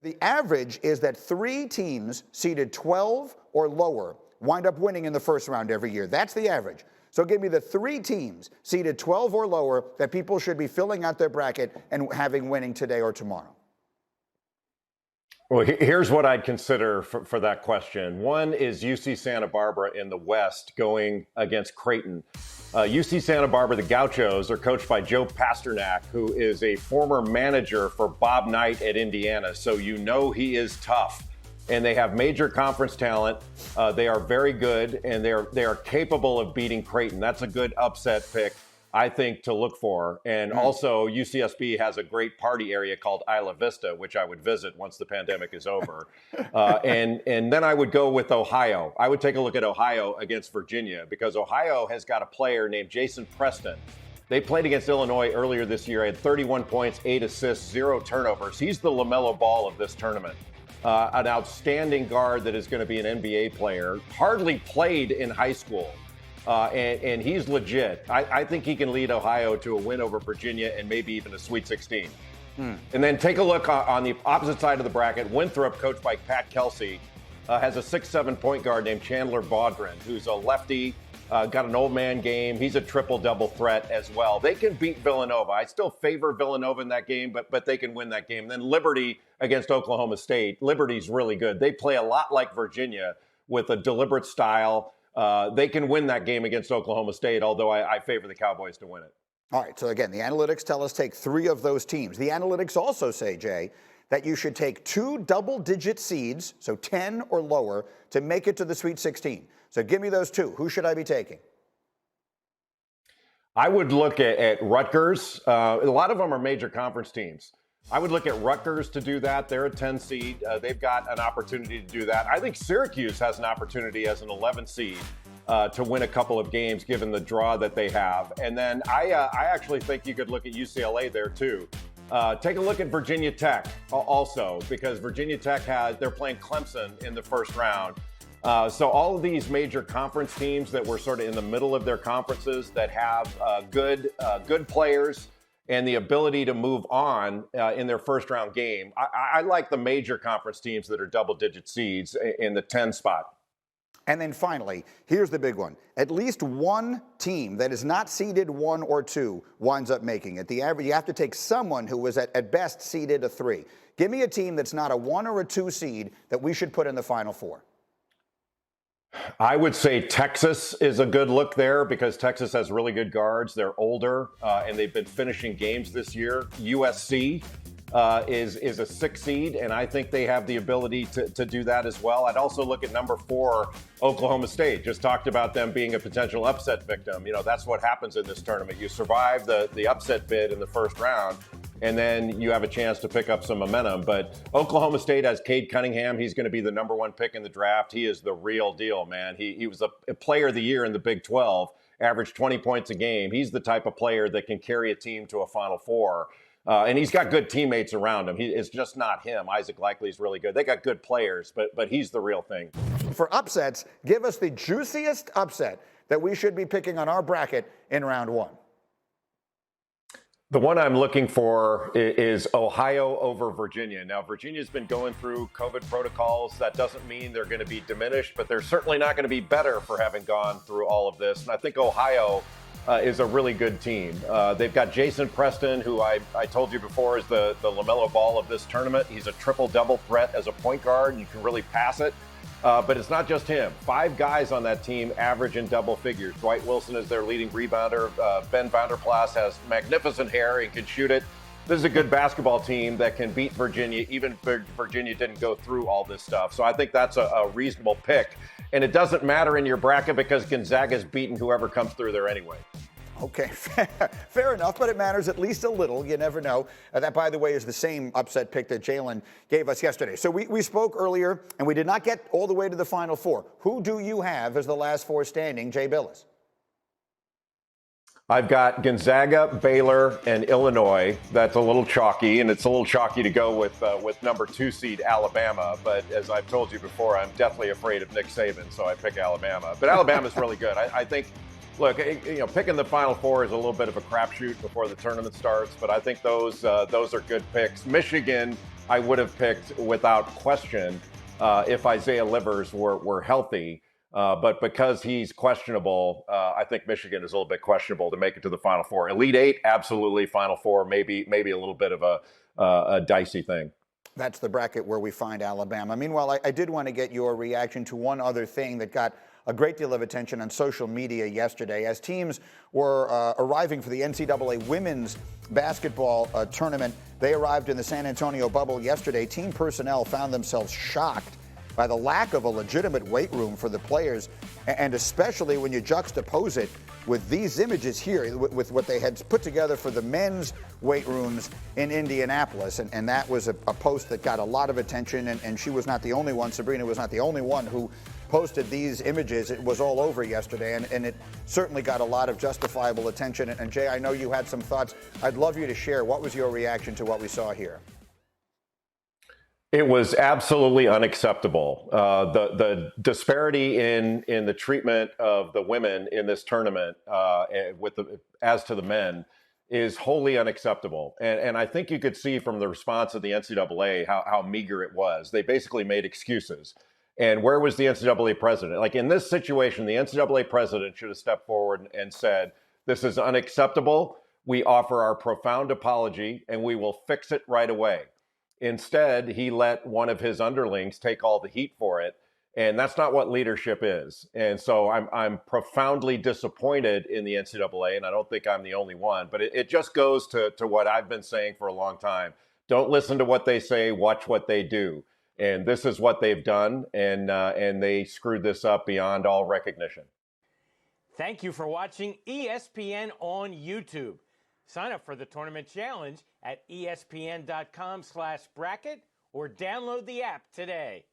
The average is that 3 teams seeded 12 or lower wind up winning in the first round every year. That's the average. So give me the 3 teams seeded 12 or lower that people should be filling out their bracket and having winning today or tomorrow. Well, here's what I'd consider for that question. One is UC Santa Barbara in the West going against Creighton. UC Santa Barbara, the Gauchos, are coached by Joe Pasternak, who is a former manager for Bob Knight at Indiana. So you know he is tough. And they have major conference talent. They are very good, and they are capable of beating Creighton. That's a good upset pick, I think, to look for. And also, UCSB has a great party area called Isla Vista, which I would visit once the pandemic is over. And then I would go with Ohio. I would take a look at Ohio against Virginia, because Ohio has got a player named Jason Preston. They played against Illinois earlier this year. He had 31 points, 8 assists, 0 turnovers. He's the LaMelo Ball of this tournament. An outstanding guard that is going to be an NBA player. Hardly played in high school. And he's legit. I think he can lead Ohio to a win over Virginia and maybe even a Sweet 16. And then take a look on the opposite side of the bracket. Winthrop, coached by Pat Kelsey, has a 6'7" point guard named Chandler Baudrin, who's a lefty, got an old man game. He's a triple-double threat as well. They can beat Villanova. I still favor Villanova in that game, but they can win that game. Then Liberty against Oklahoma State. Liberty's really good. They play a lot like Virginia with a deliberate style. They can win that game against Oklahoma State, although I favor the Cowboys to win it. All right, so again, the analytics tell us take 3 of those teams. The analytics also say, Jay, that you should take 2 double-digit seeds, so 10 or lower, to make it to the Sweet 16. So give me those 2. Who should I be taking? I would look at Rutgers. A lot of them are major conference teams. I would look at Rutgers to do that. They're a 10 seed. They've got an opportunity to do that. I think Syracuse has an opportunity as an 11 seed to win a couple of games, given the draw that they have. And then I actually think you could look at UCLA there too. Take a look at Virginia Tech also, because Virginia Tech they're playing Clemson in the first round. So all of these major conference teams that were sort of in the middle of their conferences that have good players and the ability to move on in their first round game. I like the major conference teams that are double-digit seeds in the 10 spot. And then finally, here's the big one. At least one team that is not seeded 1 or 2 winds up making it. The average, you have to take someone who was at best seeded a 3. Give me a team that's not a 1 or a 2 seed that we should put in the Final Four. I would say Texas is a good look there, because Texas has really good guards. They're older, and they've been finishing games this year. USC is a 6 seed, and I think they have the ability to do that as well. I'd also look at number 4, Oklahoma State. Just talked about them being a potential upset victim. You know, that's what happens in this tournament. You survive the upset bid in the first round, and then you have a chance to pick up some momentum. But Oklahoma State has Cade Cunningham. He's going to be the number 1 pick in the draft. He is the real deal, man. He was a player of the year in the Big 12, averaged 20 points a game. He's the type of player that can carry a team to a Final Four. And he's got good teammates around him. It's just not him. Isaac Likely's really good. They got good players, but he's the real thing. For upsets, give us the juiciest upset that we should be picking on our bracket in round 1. The one I'm looking for is Ohio over Virginia. Now, Virginia's been going through COVID protocols. That doesn't mean they're going to be diminished, but they're certainly not going to be better for having gone through all of this. And I think Ohio is a really good team. They've got Jason Preston, who I told you before is the LaMelo Ball of this tournament. He's a triple-double threat as a point guard. You can really pass it. But it's not just him. 5 guys on that team average in double figures. Dwight Wilson is their leading rebounder. Ben Vanderplas has magnificent hair and can shoot it. This is a good basketball team that can beat Virginia, even if Virginia didn't go through all this stuff. So I think that's a reasonable pick. And it doesn't matter in your bracket, because Gonzaga's beaten whoever comes through there anyway. Okay, fair enough, but it matters at least a little. You never know. That, by the way, is the same upset pick that Jalen gave us yesterday. So we spoke earlier, and we did not get all the way to the Final Four. Who do you have as the last 4 standing, Jay Bilas? I've got Gonzaga, Baylor, and Illinois. That's a little chalky, and it's a little chalky to go with number 2 seed Alabama. But as I've told you before, I'm deathly afraid of Nick Saban, so I pick Alabama. But Alabama's really good. I think Look, picking the Final Four is a little bit of a crapshoot before the tournament starts, but I think those are good picks. Michigan, I would have picked without question if Isaiah Livers were healthy, but because he's questionable, I think Michigan is a little bit questionable to make it to the Final Four. Elite Eight, absolutely. Final Four, maybe a little bit of a dicey thing. That's the bracket where we find Alabama. Meanwhile, I did want to get your reaction to one other thing that got a great deal of attention on social media yesterday as teams were arriving for the NCAA Women's Basketball Tournament. They arrived in the San Antonio bubble yesterday. Team personnel found themselves shocked by the lack of a legitimate weight room for the players, and especially when you juxtapose it with these images here, with what they had put together for the men's weight rooms in Indianapolis. And that was a post that got a lot of attention, and she was not the only one. Sabrina was not the only one who posted these images. It was all over yesterday, and it certainly got a lot of justifiable attention. And Jay, I know you had some thoughts. I'd love you to share. What was your reaction to what we saw here? It was absolutely unacceptable. The disparity in the treatment of the women in this tournament as to the men is wholly unacceptable. And I think you could see from the response of the NCAA how meager it was. They basically made excuses. And where was the NCAA president? Like in this situation, the NCAA president should have stepped forward and said, this is unacceptable. We offer our profound apology and we will fix it right away. Instead, he let one of his underlings take all the heat for it. And that's not what leadership is. And so I'm profoundly disappointed in the NCAA, and I don't think I'm the only one. But it just goes to what I've been saying for a long time. Don't listen to what they say, watch what they do. And this is what they've done, and they screwed this up beyond all recognition. Thank you for watching ESPN on YouTube. Sign up for the Tournament Challenge at espn.com/bracket or download the app today.